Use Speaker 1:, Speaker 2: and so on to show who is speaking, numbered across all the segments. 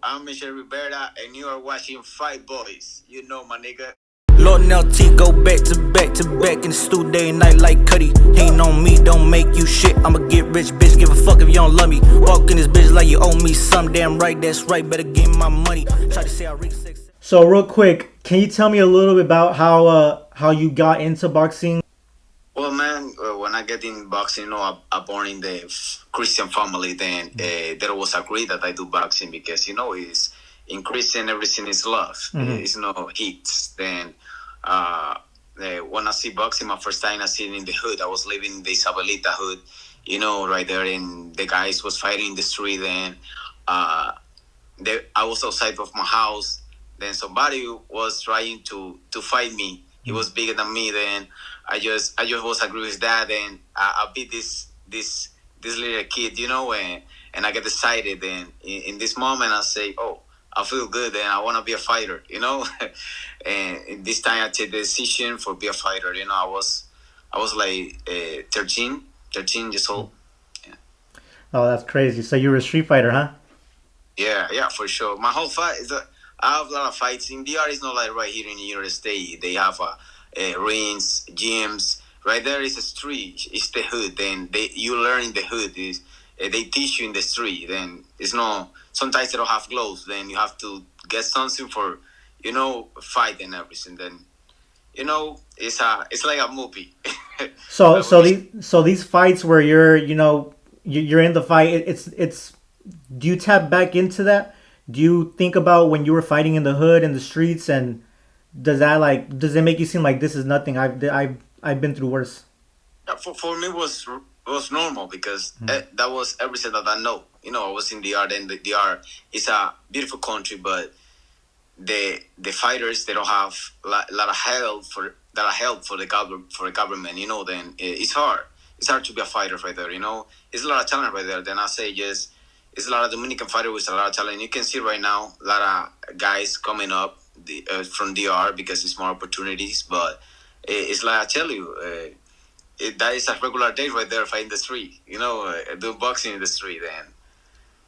Speaker 1: I'm Michel Rivera, and you are watching Fight Boys. You know, my nigga.
Speaker 2: Lord and LT go back to back to back in the studio day and night like Cuddy. Hating on me, don't make you shit. I'ma get rich, bitch. Give a fuck if you don't love me. Walk in this bitch like you owe me some. Damn right, that's right. Better give me my money. Try to say I reach 6.
Speaker 3: So real quick, can you tell me a little bit about how you got into boxing?
Speaker 1: Well, man, when I get in boxing, I born in the Christian family. Then there was agreed that I do boxing because it's in Christian everything is love. It's no hits. Then when I see boxing, my first time I seen it in the hood. I was living in the Isabelita hood, right there, and the guys was fighting in the street. Then I was outside of my house. Then somebody was trying to fight me. He was bigger than me. Then I just was agree with that, and I beat this little kid, and I get excited. And in this moment, I say, "Oh, I feel good, and I want to be a fighter," And this time, I take the decision for be a fighter. I was like 13 years old. Yeah.
Speaker 3: Oh, that's crazy. So you were a street fighter, huh?
Speaker 1: Yeah, for sure. My whole fight is I have a lot of fights in DR. It's not like right here in the United States. They have rings, gyms. Right there is a street. It's the hood. Then you learn in the hood. They teach you in the street. Then it's no. Sometimes they don't have gloves. Then you have to get something for, fight and everything. Then, it's like a movie.
Speaker 3: So these fights where you're in the fight. It's. Do you tap back into that? Do you think about when you were fighting in the hood in the streets, and does it make you seem like this is nothing? I've been through worse.
Speaker 1: Yeah, for me was normal because that was everything that I know. I was in DR. Then the DR is a beautiful country, but the fighters, they don't have a lot of help for the government. Then it's hard. It's hard to be a fighter right there. It's a lot of talent right there. Then I say yes. It's a lot of Dominican fighters with a lot of talent. You can see right now a lot of guys coming up from DR because it's more opportunities. But it's like I tell you, that is a regular day right there fighting the street. Doing boxing in the street. And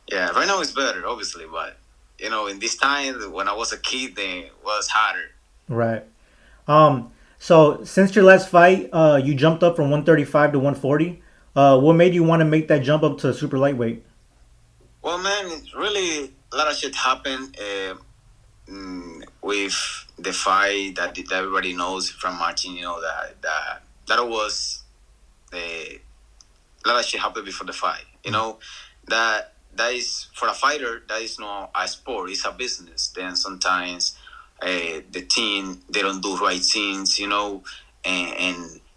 Speaker 1: yeah, right now it's better, obviously. But in this time when I was a kid, then it was harder.
Speaker 3: Right. So since your last fight, you jumped up from 135 to 140. What made you want to make that jump up to super lightweight?
Speaker 1: Well, man, it's really a lot of shit happened with the fight that everybody knows from Martin. That was a lot of shit happened before the fight. That is for a fighter. That is not a sport. It's a business. Then sometimes the team, they don't do right things. And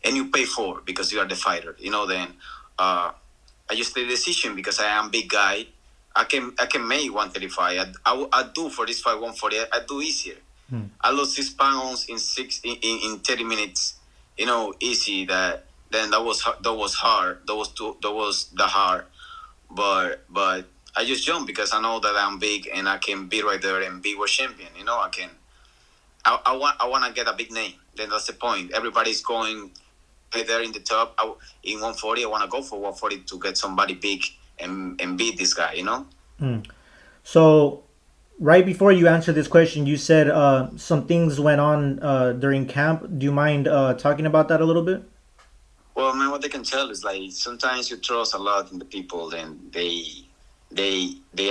Speaker 1: you pay for it because you are the fighter. Then I just take the decision because I am big guy. I can make 135. I do for this fight 140. I do easier. I lost 6 pounds in 30 minutes. Easy. That was hard. That was the hard. But I just jump because I know that I'm big and I can be right there and be world champion. I can. I want to get a big name. Then that's the point. Everybody's going right there in the top. In 140, I want to go for 140 to get somebody big and beat this guy,
Speaker 3: So, right before you answered this question, you said some things went on during camp. Do you mind talking about that a little bit?
Speaker 1: Well, man, what they can tell is like sometimes you trust a lot in the people, and they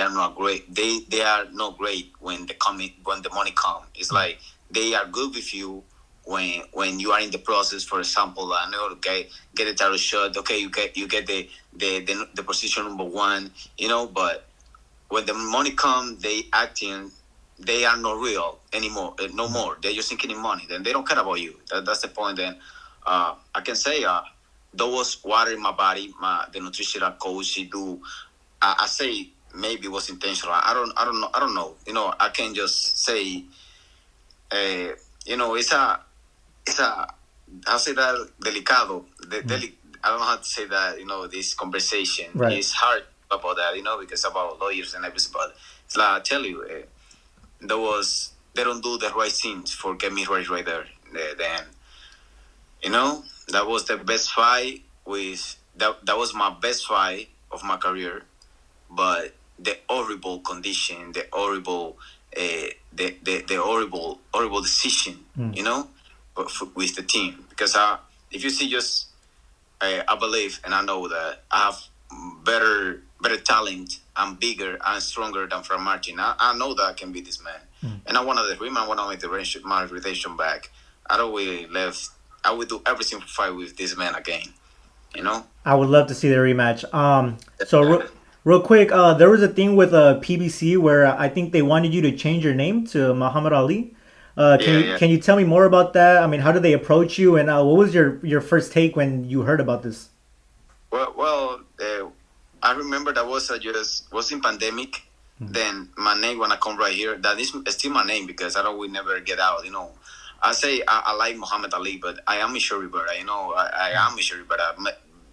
Speaker 1: are not great. They are not great when the money comes. It's like they are good with you when you are in the process. For example, I know get a title shot. Okay, you get the position number 1. But when the money comes, they are not real anymore. No more. They're just thinking in money. Then they don't care about you. That's the point. Then I can say there was water in my body. The nutritional coach, he do. I say maybe it was intentional. I don't know. I can just say. It's a how say that delicado. I don't know how to say that. This conversation is hard about that. Because about lawyers and everything. But it's like I tell you, they don't do the right things for get me right there. Then that was the best fight that was my best fight of my career. But the horrible condition, the horrible, the horrible decision, you know, with the team. Because if you see just, I believe and I know that I have better talent. I'm bigger and stronger than Fran Martin. I know that I can beat this man, and I want to win. I want to make my reputation back. I don't really left. I will do everything to fight with this man again. You know.
Speaker 3: I would love to see the rematch. So
Speaker 1: Yeah,
Speaker 3: real quick, there was a thing with PBC where I think they wanted you to change your name to Muhammad Ali.
Speaker 1: yeah, yeah.
Speaker 3: Can you tell me more about that? I mean, how did they approach you, and what was your first take when you heard about this?
Speaker 1: Well, I remember that was in pandemic. Then my name when I come right here, that is still my name because I don't will never get out. You know, I say I like Muhammad Ali, but I am Michel Rivera. You know, I am Michel Rivera,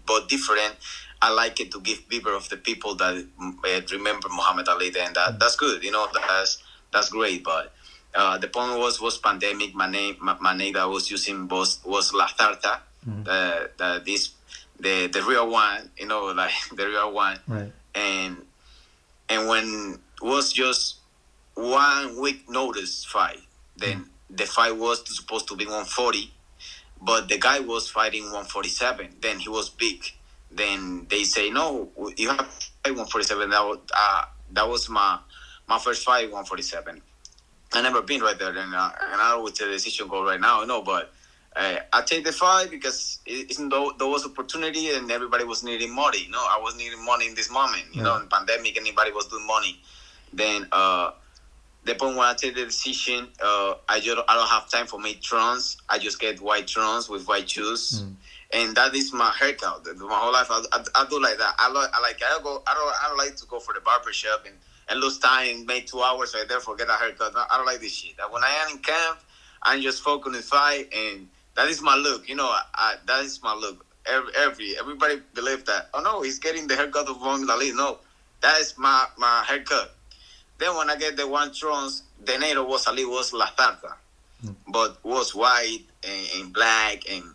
Speaker 1: but different. I like it to give people of the people that remember Muhammad Ali. Then that's good. You know, that's great. But the point was pandemic. My name that I was using was La Tarta. This the real one. You know, like the real one.
Speaker 3: Right.
Speaker 1: And when it was just 1 week notice fight, then the fight was supposed to be 140, but the guy was fighting 147. Then he was big. Then they say no, you have to fight 147. That was my first fight 147. I never been right there, and I would say the decision go right now. No, but I take the fight because even though there was opportunity and everybody was needing money. No, I was needing money in this moment. You know, in pandemic, anybody was doing money. Then the point when I take the decision, I don't have time for make trons. I just get white trons with white shoes, and that is my haircut. My whole life, I do like that. I don't like to go for the barber shop and lose time, make 2 hours right there, forget a haircut. I don't like this shit. When I am in camp, I'm just focused on the fight, and that is my look. You know, that is my look. Everybody believe that. Oh no, he's getting the haircut of Muhammad Ali. No, that is my haircut. Then when I get the one trons, the name was Ali was La Tarta, but was white and black and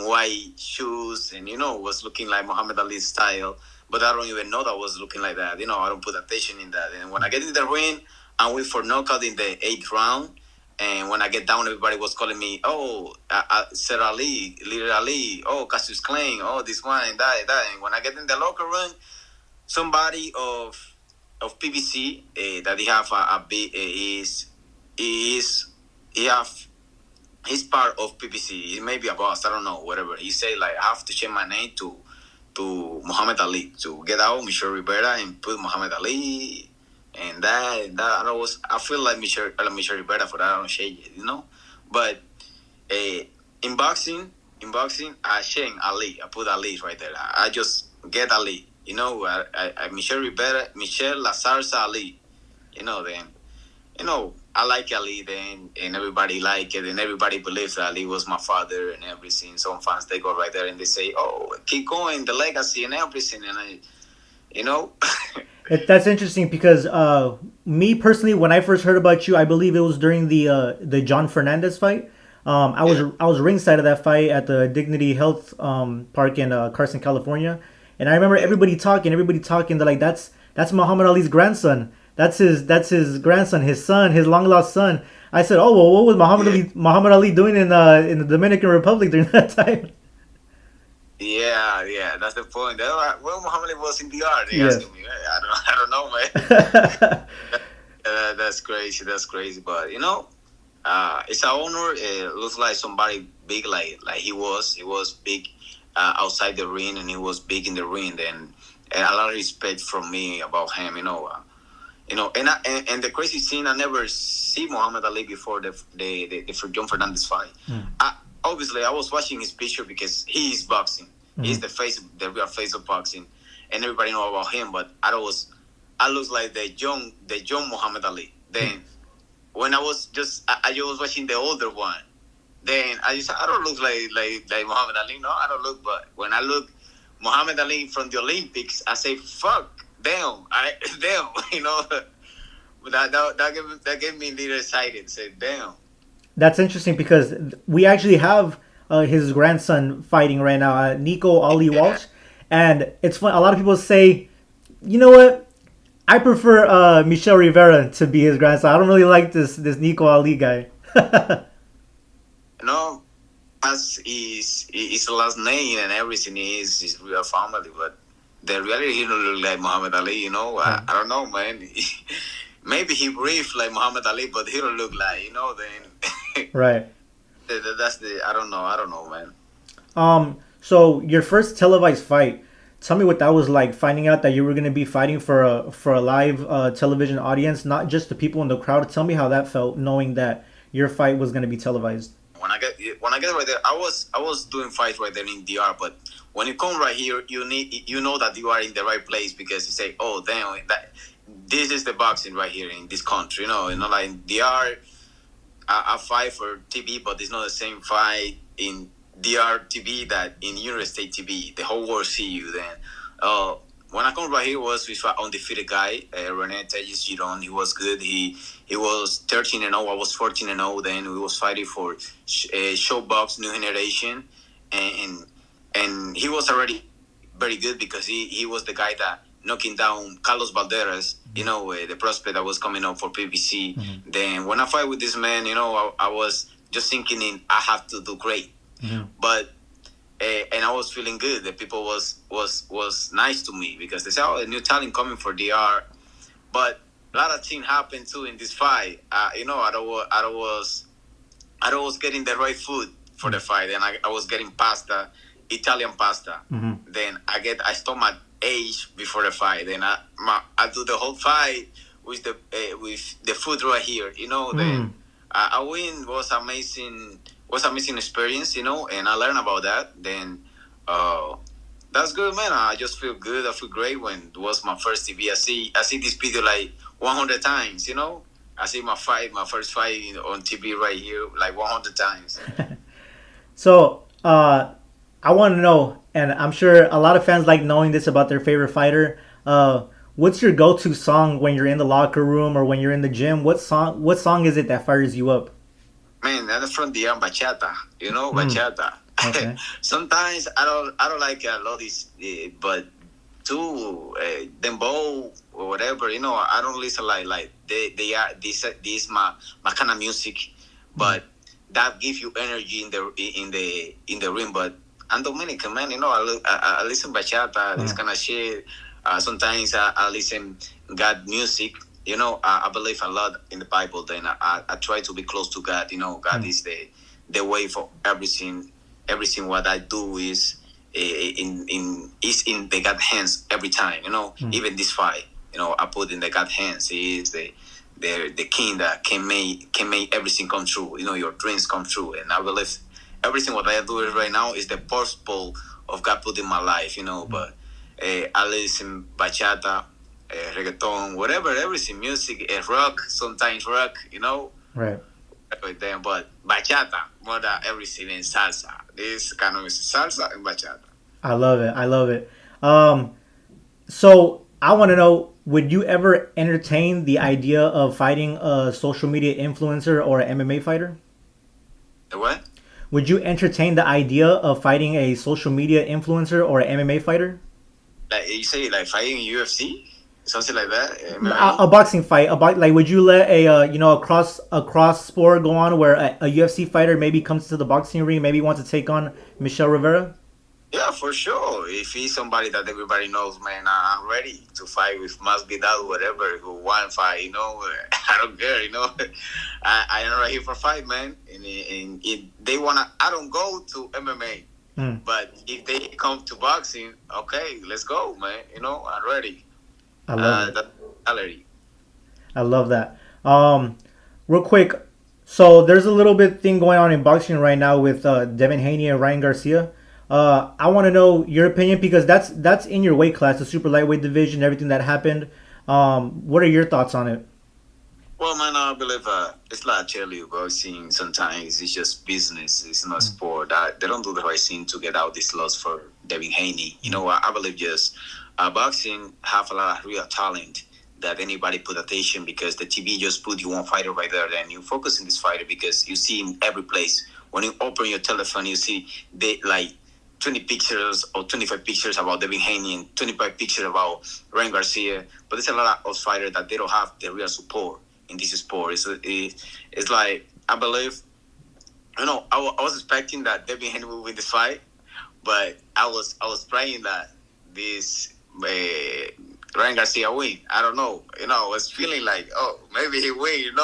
Speaker 1: white shoes, and you know was looking like Muhammad Ali's style. But I don't even know that was looking like that. You know, I don't put attention in that. And when I get in the ring, I went for knockout in the 8th round. And when I get down, everybody was calling me, oh, Sir Ali, Little Ali, oh, Cassius Clay, oh, this one and that. And when I get in the locker room, somebody of PBC that he have he's part of PBC. He may be a boss, I don't know, whatever. He say like I have to change my name to Muhammad Ali to get out Michel Rivera and put Muhammad Ali. And I feel like Michel Rivera for that. I don't change it, you know. But in boxing, I change Ali. I put Ali right there. I just get Ali, you know. I Michel Rivera, Michel Lazarza Ali, you know. Then, you know, I like Ali then, and everybody like it, and everybody believes that Ali was my father and everything. Some fans they go right there and they say, "Oh, keep going, the legacy and everything," and I, you know.
Speaker 3: That's interesting because me personally, when I first heard about you, I believe it was during the John Fernandez fight. I was ringside of that fight at the Dignity Health Park in Carson, California, and I remember everybody talking. They're like, "That's Muhammad Ali's grandson. That's his grandson, his son, his long lost son." I said, "Oh well, what was Muhammad Ali doing in the Dominican Republic during that time?"
Speaker 1: Yeah, that's the point. Well, Muhammad Ali was in the art. They
Speaker 3: Yes.
Speaker 1: asking me, I don't know, man. That's crazy. But you know, it's an honor. It looks like somebody big, like he was. He was big outside the ring, and he was big in the ring. And a lot of respect from me about him. You know, and the crazy thing, I never see Muhammad Ali before the John Fernandez fight. Obviously, I was watching his picture because he is boxing. He's the real face of boxing, and everybody know about him. But I look like the young Muhammad Ali. Then when I was watching the older one, then I don't look like Muhammad Ali. No, I don't look. But when I look Muhammad Ali from the Olympics, I say fuck, damn, you know. That gave me a little excited. Say damn.
Speaker 3: That's interesting because we actually have his grandson fighting right now, Nico Ali Walsh, and it's fun. A lot of people say, you know what? I prefer Michel Rivera to be his grandson. I don't really like this Nico Ali guy.
Speaker 1: No, as his last name and everything is his real family, but the reality he don't look like Muhammad Ali. I don't know, man. Maybe he breathed like Muhammad Ali, but he don't look like Then
Speaker 3: Right.
Speaker 1: that's the I don't know, man.
Speaker 3: So your first televised fight, tell me what that was like. Finding out that you were gonna be fighting for a live television audience, not just the people in the crowd. Tell me how that felt, knowing that your fight was gonna be televised.
Speaker 1: When I get right there, I was doing fights right there in DR, but when you come right here, you know that you are in the right place because you say, oh damn, this is the boxing right here in this country, like in DR, I fight for TV, but it's not the same fight in DR TV that in United States TV. The whole world see you then. When I come right here was with an undefeated guy, Rene Tejas Giron. He was good. He was 13-0. I was 14-0. Then we was fighting for Showbox New Generation, and and he was already very good because he was the guy that knocking down Carlos Valderas, the prospect that was coming up for PBC. Mm-hmm. Then when I fight with this man, I was just thinking I have to do great, mm-hmm. but. And I was feeling good. The people was nice to me because they said, "Oh, a new talent coming for DR." But a lot of things happened too in this fight. I was getting the right food for the fight, and I was getting pasta, Italian pasta. Mm-hmm. Then I stole my age before the fight. Then I do the whole fight with the food right here. Then I win was amazing. Was amazing experience, and I learned about that. Then that's good, man. I just feel good. I feel great when it was my first TV. I see this video like 100 times, I see my first fight on TV right here like 100 times.
Speaker 3: So I want to know, and I'm sure a lot of fans like knowing this about their favorite fighter. What's your go-to song when you're in the locker room or when you're in the gym? What song is it that fires you up?
Speaker 1: Man, that's from the bachata, bachata. Okay. Sometimes I don't like a lot of this, but too dembow or whatever, I don't listen like they are this my kind of music, but that gives you energy in the ring. But I'm Dominican, man, I listen bachata, this kind of shit. Sometimes I listen God music. I believe a lot in the Bible. Then I try to be close to God. God is the way for everything. Everything what I do is in the God hands every time. Even this fight, I put in the God hands. He is the king that can make everything come true. Your dreams come true, and I believe everything what I do right now is the purpose of God put in my life. But I listen bachata. Reggaeton, whatever, everything, music, rock, sometimes rock,
Speaker 3: Right.
Speaker 1: But bachata, more than everything in salsa. This kind of salsa and bachata.
Speaker 3: I love it. I love it. So I want to know, would you ever entertain the idea of fighting a social media influencer or an MMA fighter?
Speaker 1: The what?
Speaker 3: Would you entertain the idea of fighting a social media influencer or an MMA fighter?
Speaker 1: Like you say, like fighting UFC? Something like that.
Speaker 3: A boxing fight. Like, would you let a cross sport go on where a UFC fighter maybe comes to the boxing ring, maybe wants to take on Michel Rivera?
Speaker 1: Yeah, for sure. If he's somebody that everybody knows, man, I'm ready to fight with Masvidal, whatever, who want to fight. I don't care. I am right here for fight, man. And if they wanna, I don't go to MMA, but if they come to boxing, okay, let's go, man. I'm ready.
Speaker 3: I love
Speaker 1: that.
Speaker 3: I love that. Real quick, so there's a little bit thing going on in boxing right now with Devin Haney and Ryan Garcia. I want to know your opinion because that's in your weight class, the super lightweight division, everything that happened. What are your thoughts on it?
Speaker 1: Well, man, I believe it's like I tell you, boxing sometimes it's just business. It's not sport. They don't do the right thing to get out this loss for Devin Haney. I believe just boxing have a lot of real talent that anybody put attention because the TV just put you one fighter right there and you focus on this fighter because you see in every place. When you open your telephone, you see 20 pictures or 25 pictures about Devin Haney and 25 pictures about Ryan Garcia. But there's a lot of fighters that they don't have the real support in this sport. It's like, I believe, I was expecting that Devin Haney would win this fight, but I was praying that this Ryan Garcia win. I don't know. I was feeling like, oh, maybe he win.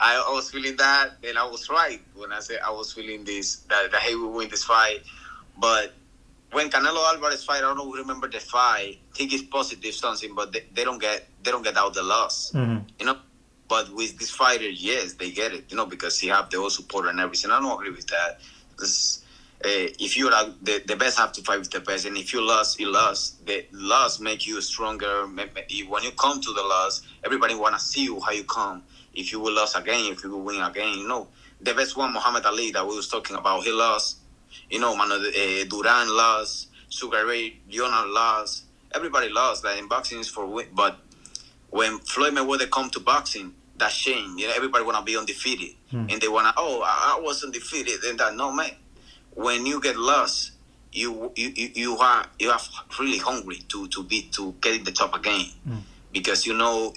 Speaker 1: I was feeling that, and I was right when I said I was feeling that he will win this fight. But when Canelo Alvarez fight, I don't know who remember the fight. He gives positive something, but they don't get out the loss.
Speaker 3: Mm-hmm.
Speaker 1: But with this fighter, yes, they get it. Because he have the whole support and everything. I don't agree with that. If you're the best, have to fight with the best, and if you lost, you lost. The loss make you stronger. When you come to the loss, everybody wanna see you how you come. If you will lose again, if you will win again, the best one, Muhammad Ali, that we was talking about, he lost. Duran lost, Sugar Ray Leonard lost. Everybody lost. That in boxing is for win. But when Floyd Mayweather come to boxing, that's shame. Everybody wanna be undefeated, and they wanna, I was undefeated, and that, no, man. When you get lost, you are really hungry to get in the top again, because you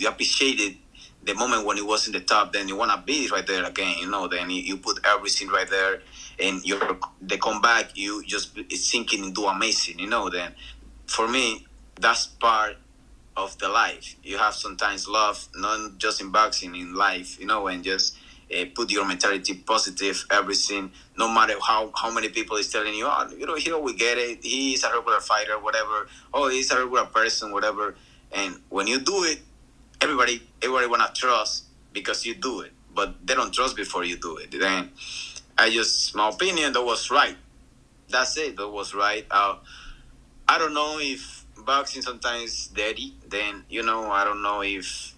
Speaker 1: appreciated the moment when it was in the top. Then you wanna be right there again. Then you put everything right there, and the comeback, you just it's sinking and do amazing. Then for me, that's part of the life. You have sometimes love, not just in boxing, in life. And just put your mentality positive, everything, no matter how many people is telling you, here we get it, he's a regular fighter, whatever, he's a regular person, whatever. And when you do it, everybody wanna trust because you do it, but they don't trust before you do it. Then my opinion, that was right. That's it, that was right. I don't know if boxing sometimes dirty, then I don't know if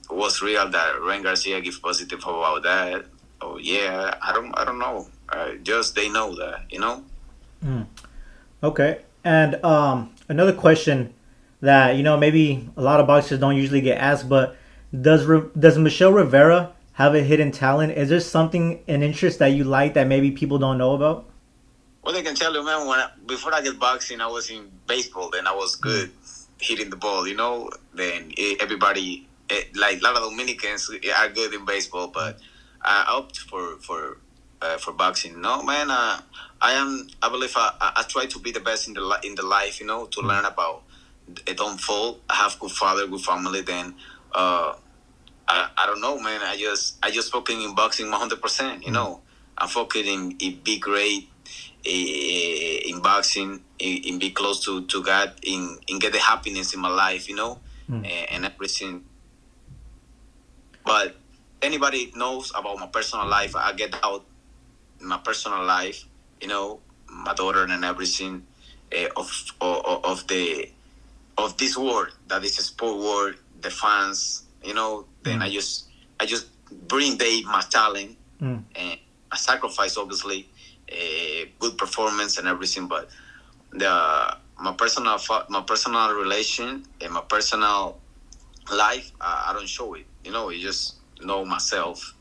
Speaker 1: was real that Ryan Garcia give positive about that. Oh yeah, I don't know. Just they know that,
Speaker 3: Okay. And another question that maybe a lot of boxers don't usually get asked, but does Michel Rivera have a hidden talent? Is there something, an interest that you like that maybe people don't know about?
Speaker 1: Well, I can tell you, man. Before I get boxing, I was in baseball. Then I was good hitting the ball. Then everybody. Like a lot of Dominicans are good in baseball, but I opt for boxing. No, man, I believe I try to be the best in the life. To learn about don't fall. I have good father, good family. Then I don't know, man. I just focus in boxing 100%. I'm focusing in be great in boxing, in be close to God, in get the happiness in my life. And everything. But anybody knows about my personal life, I get out my personal life, my daughter and everything of this world that is a sport world, the fans, Then I just bring my talent and I sacrifice obviously good performance and everything, but my personal relation and my personal life, I don't show it. You just know myself.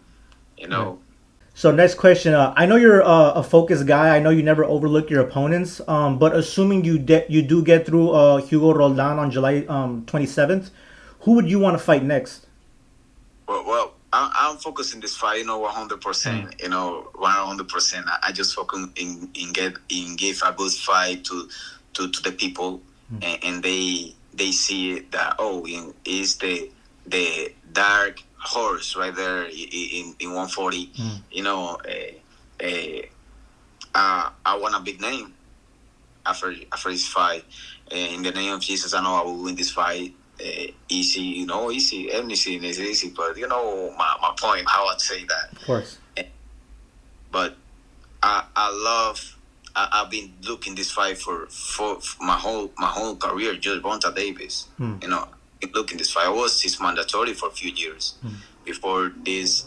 Speaker 3: So next question. I know you're a focused guy. I know you never overlook your opponents. But assuming you do get through Hugo Roldan on July 27th, who would you want to fight next?
Speaker 1: Well, I'm focusing this fight, 100%. 100%. I just focus in give a good fight to the people, and they see that is the dark horse right there in 140. I want a big name after this fight. In the name of Jesus, I know I will win this fight. Easy, easy. Anything is easy, but my point, how I'd say that.
Speaker 3: Of course.
Speaker 1: But I've been looking this fight for my whole career. Just Bonta Davis, looking this fight. I was his mandatory for a few years before this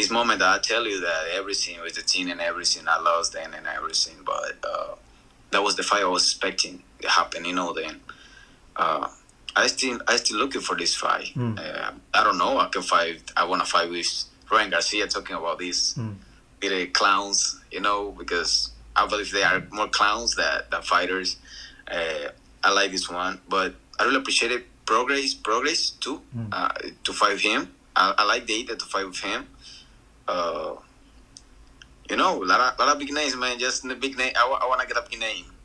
Speaker 1: moment that I tell you that everything with the team and everything I lost then and everything, but that was the fight I was expecting to happen. Then I still looking for this fight. I don't know. I want to fight with Ryan Garcia, talking about these little clowns, because I believe they are more clowns than fighters. I like this one, but I really appreciated Progress too. To fight with him, I like the idea to fight with him. Uh, lot of big names, man. Just the big name. I want to get a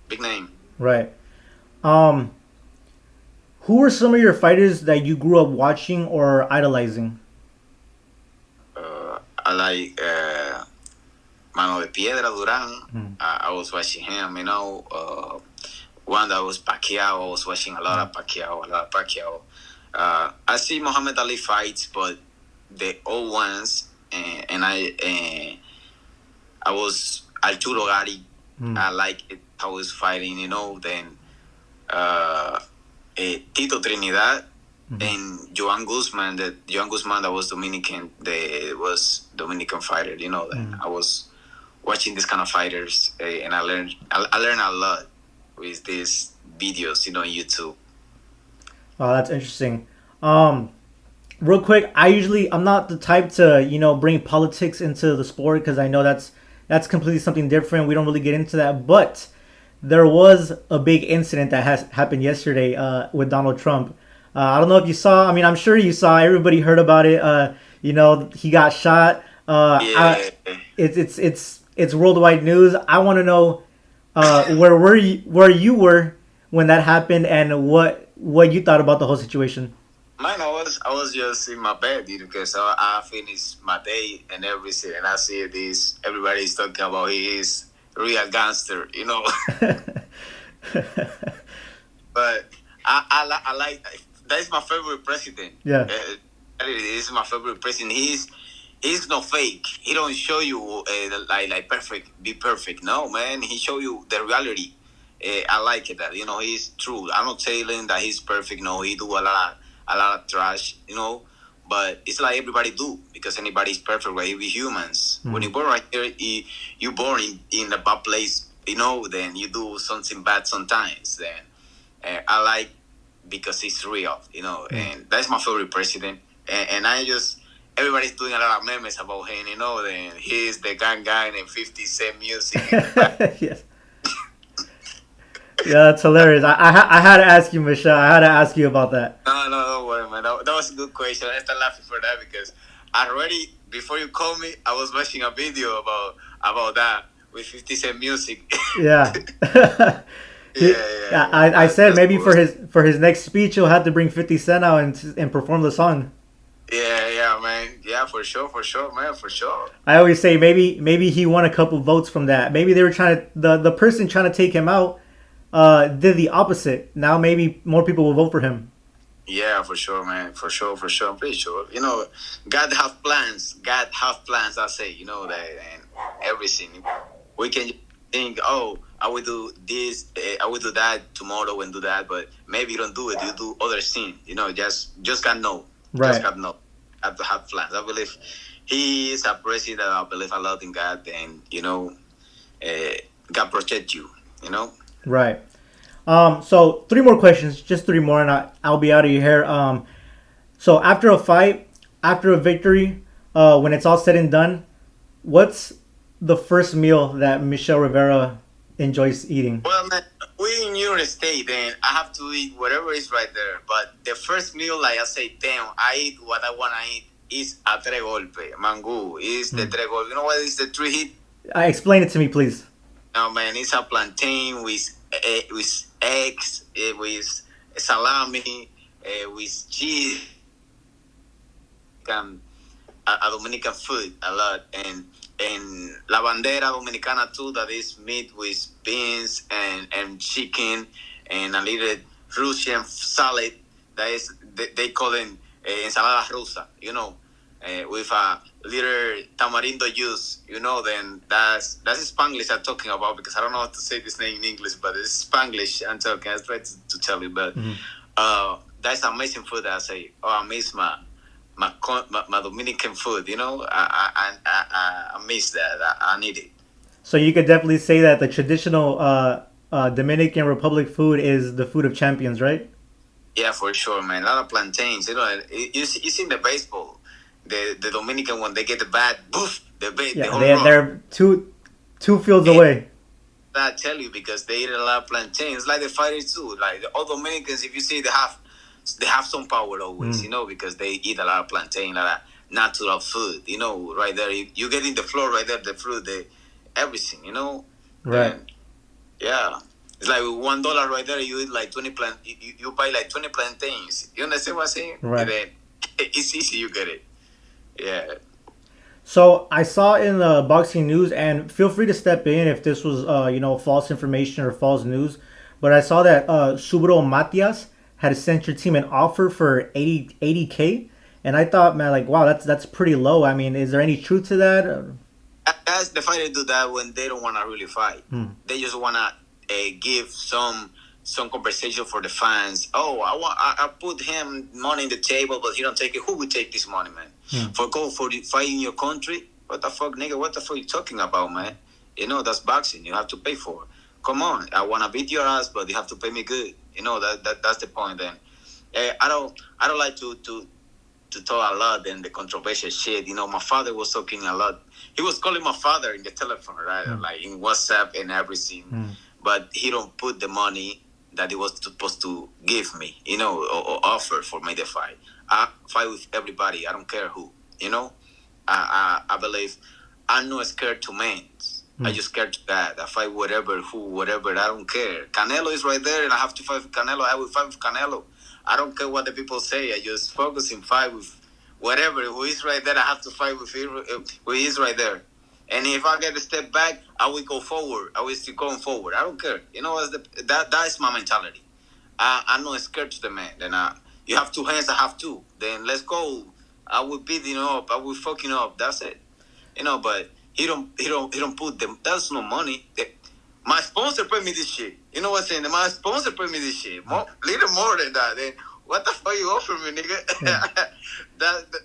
Speaker 1: big name.
Speaker 3: Right. Um, who are some of your fighters that you grew up watching or idolizing?
Speaker 1: I like Mano de Piedra Duran. I was watching him. One that was Pacquiao. I was watching a lot of Pacquiao. I see Muhammad Ali fights, but the old ones, and I was Arturo Gatti. I like it. I was fighting, then Tito Trinidad and Joan Guzman. That was Dominican. Was Dominican fighter. Then I was watching these kind of fighters, and I learned a lot with these videos, on YouTube.
Speaker 3: Oh, that's interesting. Real quick, I'm not the type to bring politics into the sport because I know that's completely something different. We don't really get into that, but there was a big incident that has happened yesterday with Donald Trump. I don't know if you saw. I mean, I'm sure you saw. Everybody heard about it. He got shot.
Speaker 1: Yeah.
Speaker 3: It's worldwide news. I want to know where you were when that happened and what you thought about the whole situation.
Speaker 1: Mine, I was just in my bed, because I finished my day and everything, and I see this. Everybody's talking about he is real gangster, But I like that is my favorite president.
Speaker 3: Yeah.
Speaker 1: This is my favorite president. He's not fake. He don't show you like perfect, be perfect. No, man. He show you the reality. I like it that he's true. I'm not saying that he's perfect. No, he do a lot of trash. But it's like everybody do because anybody's perfect. Right? We humans. When you born right here, you born in a bad place. Then you do something bad sometimes. Then I like because it's real. And that's my favorite president. And I just. Everybody's doing a lot of memes about him, then he's the gang guy and 50 Cent music.
Speaker 3: Yes. Yeah, that's hilarious. I had to ask you, Michel. I had to ask you about that.
Speaker 1: No, don't worry, man. That was a good question. I started laughing for that because before you called me, I was watching a video about that with 50 Cent music.
Speaker 3: Yeah.
Speaker 1: Yeah.
Speaker 3: I said maybe for his next speech, he'll have to bring 50 Cent out and perform the song.
Speaker 1: Yeah, man. Yeah, for sure, man, for sure.
Speaker 3: I always say maybe he won a couple votes from that. Maybe they were trying to the person trying to take him out did the opposite. Now maybe more people will vote for him.
Speaker 1: Yeah, for sure, man. For sure. I'm pretty sure. God have plans. I say, that and everything. We can think, oh, I will do this, I will do that tomorrow and do that, but maybe you don't do it. You do other things. Just can't know.
Speaker 3: Right.
Speaker 1: Just have no. Have to have plans. I believe he is a president. I believe a lot in God, and God protect you.
Speaker 3: Right. So 3 more questions, just 3 more, and I'll be out of your hair. So after a fight, after a victory, when it's all said and done, what's the first meal that Michel Rivera enjoys eating?
Speaker 1: Well, man, we in New York State, and I have to eat whatever is right there. But the first meal, like I say, damn, I eat what I want to eat. Is a tres golpe, mango. Is the tres golpe. You know what is the 3 hit?
Speaker 3: Explain it to me, please.
Speaker 1: No, man, it's a plantain with eggs, with salami, with cheese. A Dominican food a lot, and la bandera dominicana too, that is meat with beans and chicken and a little Russian salad that is they call it ensalada rusa, with a little tamarindo juice, then that's Spanglish I'm talking about because I don't know how to say this name in English, but it's Spanglish I'm talking. I try to tell you, but that's amazing food that I say, oh, I miss my Dominican food, I miss that. I need it.
Speaker 3: So you could definitely say that the traditional Dominican Republic food is the food of champions, right?
Speaker 1: Yeah, for sure, man. A lot of plantains. You see the baseball, the Dominican when they get the bat, boof, the whole
Speaker 3: they're two fields away.
Speaker 1: I tell you because they eat a lot of plantains. Like the fighters too. Like all Dominicans, if you see, they have some power always. You know, because they eat a lot of plantain, a lot of natural food. You know, right there, you get in the floor right there, the fruit, everything. You know,
Speaker 3: Right.
Speaker 1: and yeah. It's like $1 right there. You eat like 20 You buy like 20 plantains. You understand what I'm saying?
Speaker 3: Right.
Speaker 1: And then it's easy. You get it. Yeah.
Speaker 3: So I saw in the boxing news, and feel free to step in if this was, false information or false news. But I saw that Subro Matias had sent your team an offer for 80K, and I thought, man, like, wow, that's pretty low. I mean, is there any truth to that?
Speaker 1: That's the fighters do that when they don't want to really fight. They just want to give some conversation for the fans. Oh, I put him money in the table, but he don't take it. Who would take this money, man? For the fight in your country? What the fuck, nigga? What the fuck you talking about, man? You know, that's boxing. You have to pay for it. Come on, I want to beat your ass, but you have to pay me good. You know, that's the point. Then I don't like to talk a lot and the controversial shit. You know, my father was talking a lot. He was calling my father in the telephone, right? Like in WhatsApp and everything. But he don't put the money that he was supposed to give me, you know, or offer for me to fight. I fight with everybody. I don't care who, you know. I believe I'm not scared to men. I just scared to God. I fight whatever, whatever. I don't care. Canelo is right there, and I have to fight with Canelo. I will fight with Canelo. I don't care what the people say. I just focus and fight with whatever. Who is right there, I have to fight with him. Who is right there. And if I get a step back, I will go forward. I will still going forward. I don't care. You know, that is my mentality. I'm not scared to the man. Then you have two hands, I have two. Then let's go. I will beat you up. I will fucking up. That's it. You know, but he don't put them. That's no money. My sponsor pay me this shit. You know what I'm saying? My sponsor pay me this shit. Little more than that. Then what the fuck you offer me, nigga?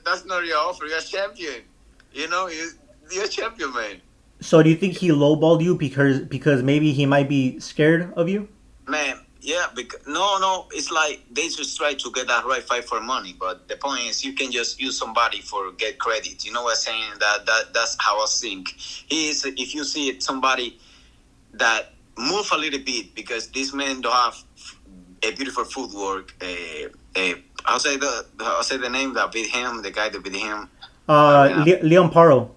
Speaker 1: That's not your offer. You're a champion. You know, you're a champion, man.
Speaker 3: So do you think he lowballed you because maybe he might be scared of you?
Speaker 1: Man, yeah. No. It's like they just try to get that right fight for money. But the point is, you can just use somebody for get credit. You know what I'm saying? That's how I think. If you see it, somebody that move a little bit, because these men don't have a beautiful footwork. I'll say the name that beat him. The guy that beat him.
Speaker 3: Leon Paro.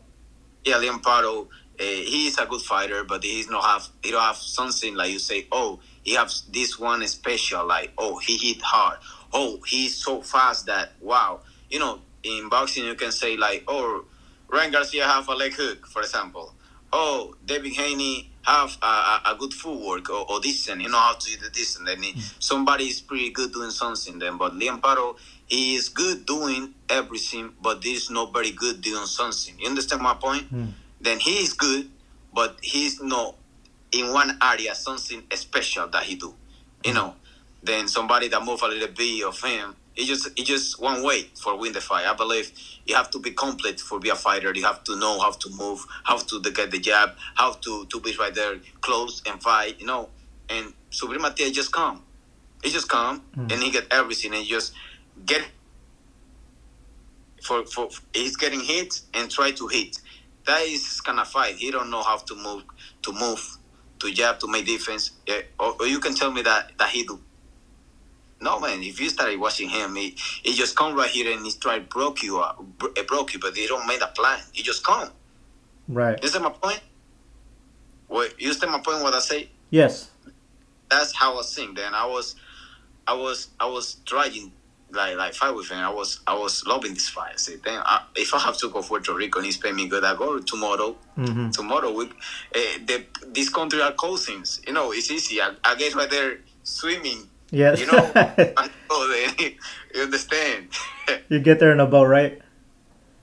Speaker 1: Yeah, Leon Pardo, he is a good fighter, but he don't have something like you say, oh, he has this one special, like, oh, he hit hard. Oh, he's so fast that, wow. You know, in boxing, you can say, like, oh, Ryan Garcia have a leg hook, for example. Oh, David Haney have a good footwork or decent. You know how to do the decent. Then somebody is pretty good doing something then. But Leon Pardo, he is good doing everything, but he's not very good doing something. You understand my point? Then he is good, but he's not in one area something special that he do. You know, then somebody that move a little bit of him, it just one way for win the fight. I believe you have to be complete for be a fighter. You have to know how to move, how to get the jab, how to be right there, close and fight. You know, and Subrimatia just come. He just come and he get everything and just get for he's getting hit and try to hit. That is kind of fight. He don't know how to move, to jab, to make defense. Yeah. Or you can tell me that he do. No, man. If you started watching him, he just come right here and he try broke you, but he don't make a plan. He just come.
Speaker 3: Right.
Speaker 1: You understand my point? Wait, you understand my point? What I say?
Speaker 3: Yes.
Speaker 1: That's how I think. Then I was trying like fight with him. I was loving this fight. I said, then if I have to go for Puerto Rico and he's paying me good, I go tomorrow. Tomorrow this country are cousins. You know, it's easy. I get right there swimming.
Speaker 3: Yes.
Speaker 1: You know, you understand.
Speaker 3: You get there in a boat, right?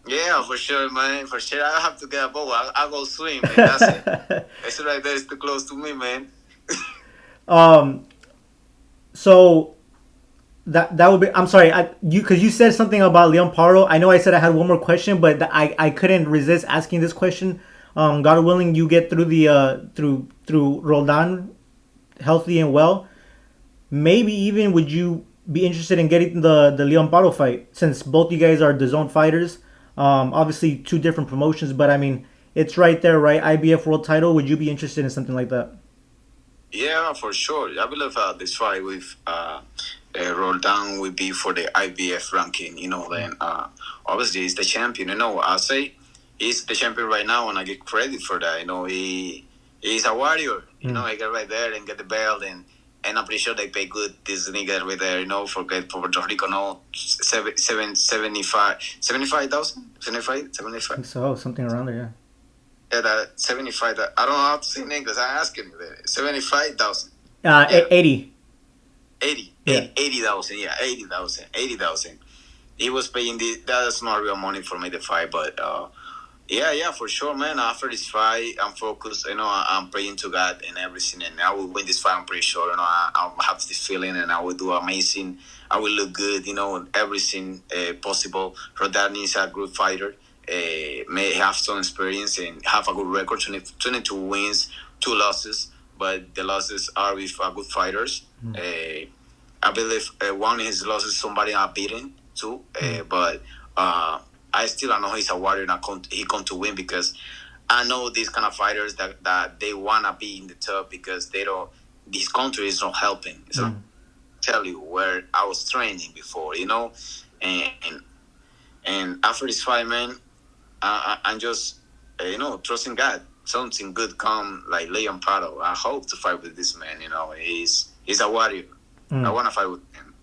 Speaker 1: Yeah, for sure, man. For sure, I have to get a boat. I go swim. And that's it. It's right there. It's too close to me, man.
Speaker 3: So that would be. I'm sorry. Because you said something about Leon Paro. I know I said I had one more question, but I couldn't resist asking this question. God willing, you get through the through Roldan healthy and well. Maybe even would you be interested in getting the Leon Paro fight, since both you guys are DAZN fighters? Obviously two different promotions, but I mean it's right there, right? IBF world title. Would you be interested in something like that?
Speaker 1: Yeah, for sure. I believe this fight with Roldan will be for the IBF ranking. Then obviously he's the champion. I say he's the champion right now, and I get credit for that. He's a warrior. He get right there and get the belt, and I'm pretty sure they pay good this nigga right there. For Puerto Rico, no, 75,000, 75,
Speaker 3: I think so, something around there. Yeah.
Speaker 1: Yeah, that 75. I don't know how to say in English. I asked him that 75,000.
Speaker 3: 80.
Speaker 1: 80,
Speaker 3: Yeah.
Speaker 1: 80,000, yeah, 80,000, 80,000. He was paying that's not real money for me to fight, but yeah, for sure, man. After this fight, I'm focused. I'm praying to God and everything, and I will win this fight. I'm pretty sure. I'll have this feeling, and I will do amazing. I will look good. Everything possible. Rodani is a good fighter. May have some experience and have a good record. 22 wins, 2 losses, but the losses are with good fighters. I believe one of his losses somebody not beaten too, but I still know he's a warrior and he come to win because I know these kind of fighters that they wanna be in the top because they don't. This country is not helping. So tell you where I was training before, and after this fight, man, I'm just trusting God. Something good come like Leon Prado. I hope to fight with this man. He's a warrior. I want to fight with him.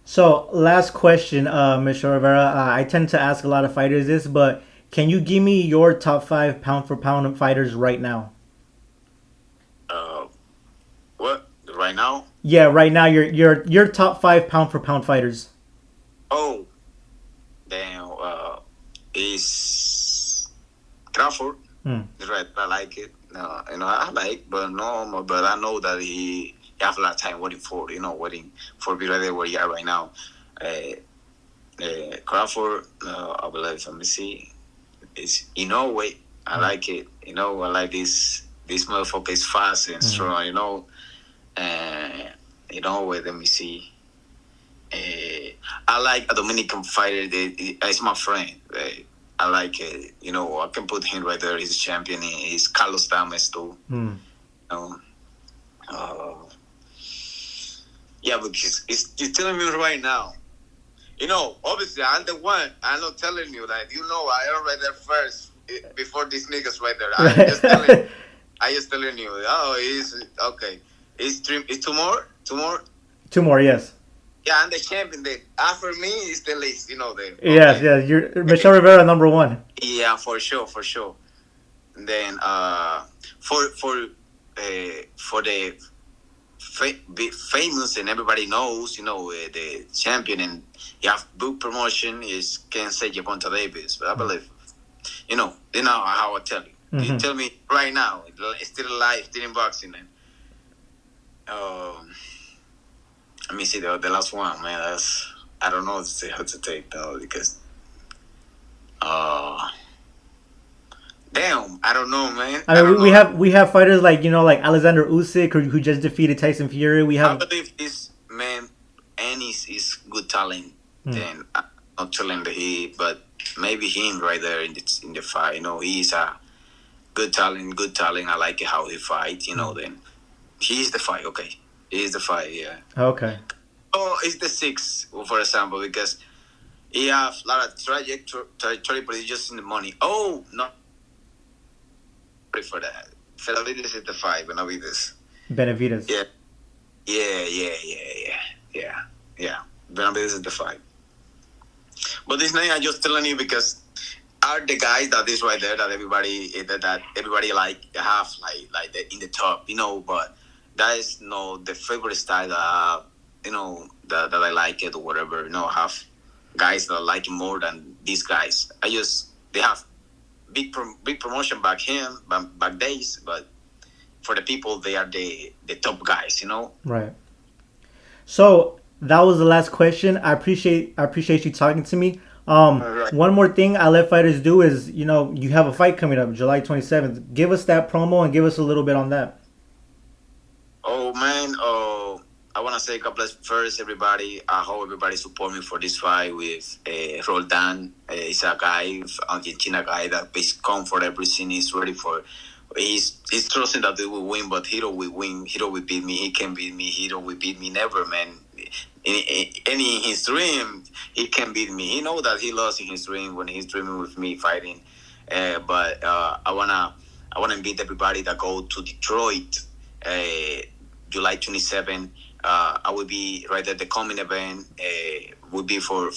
Speaker 3: So, last question, Michel Rivera. I tend to ask a lot of fighters this, but can you give me your top 5 pound for pound fighters right now?
Speaker 1: What? Right now?
Speaker 3: Yeah, right now. Your top 5 pound for pound fighters.
Speaker 1: Oh, damn. Is Crawford? Right, I like it. I like, but I know that he have a lot of time waiting for be right there where you are right now. Crawford, I believe. Let me see. It's way. I like it. I like this. This motherfucker is fast and strong. Wait. Let me see. I like a Dominican fighter. He's my friend. I like it. I can put him right there. He's a champion. He's Carlos Dames too. Yeah, because you're telling me right now. Obviously, I'm the one. I'm not telling you that. I am right there first before these niggas right there. I just telling you. Oh, he's okay. It's 2 more. 2 more.
Speaker 3: 2 more, yes.
Speaker 1: Yeah, I'm the champion. After me is the least.
Speaker 3: Yes. You're Michel Rivera number 1.
Speaker 1: Yeah, for sure. And then for the famous and everybody knows, the champion and you have book promotion is Ken Ponta Davis. But I believe, you know how I tell you. You tell me right now, it's still alive, still in boxing. And, let me see the last one, man. I don't know how to take though because, damn, I don't know, man.
Speaker 3: I mean, we have fighters like like Alexander Usyk who just defeated Tyson Fury.
Speaker 1: I believe this man, Ennis is good talent. Then I'm not telling but maybe him right there in the fight. He's a good talent. I like how he fights. Then he's the fight. Okay, he's the fight. Yeah.
Speaker 3: Okay.
Speaker 1: Oh, it's the 6, for example, because he has a lot of trajectory, but he's just in the money. Oh, no. For that. Fedalides is the 5, Benavides.
Speaker 3: Benavides.
Speaker 1: Yeah. Benavides is the 5. But this name I'm just telling you because are the guys that is right there that everybody like have like in the top, but that is the favorite style that that I like it or whatever. Have guys that I like more than these guys. They have big promotion back days, but for the people they are the top guys.
Speaker 3: Right. So that was the last question. I appreciate you talking to me.
Speaker 1: Right.
Speaker 3: One more thing I let fighters do is you have a fight coming up July 27th. Give us that promo and give us a little bit on that.
Speaker 1: Oh man, I want to say God bless first everybody. I hope everybody support me for this fight with Roldan. He's a guy, Argentina guy that is come for everything. He's ready for he's trusting that they will win, but Hero will win. Hero will beat me. He can beat me. Hero will beat me. Never, man. In his dream, he can beat me. He know that he lost in his dream when he's dreaming with me fighting. But I wanna beat everybody that go to Detroit, July 27. I will be right at the coming event. Will be for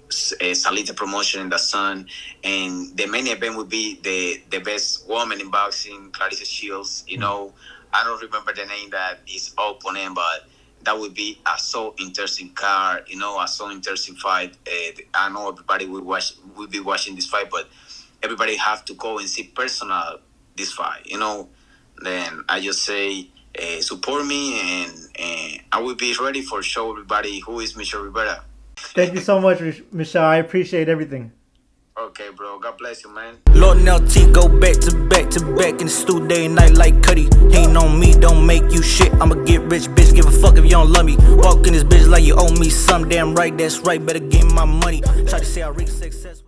Speaker 1: Salita promotion in the Sun, and the main event would be the best woman in boxing, Clarissa Shields. You know, I don't remember the name that is opponent, but that would be a so interesting card. You know, a so interesting fight. I know everybody will be watching this fight, but everybody have to go and see personal this fight. You know, then I just say. Support me, and I will be ready for show everybody who is Michel Rivera.
Speaker 3: Thank you so much, Michelle. I appreciate everything.
Speaker 1: Okay, bro. God bless you, man.
Speaker 2: Lord and LT go back to back to back in the studio day and night like Cuddy. Hating on me, don't make you shit. I'ma get rich, bitch. Give a fuck if you don't love me. Walk in this bitch like you owe me some. Damn right, that's right. Better give me my money. Try to say I reach success.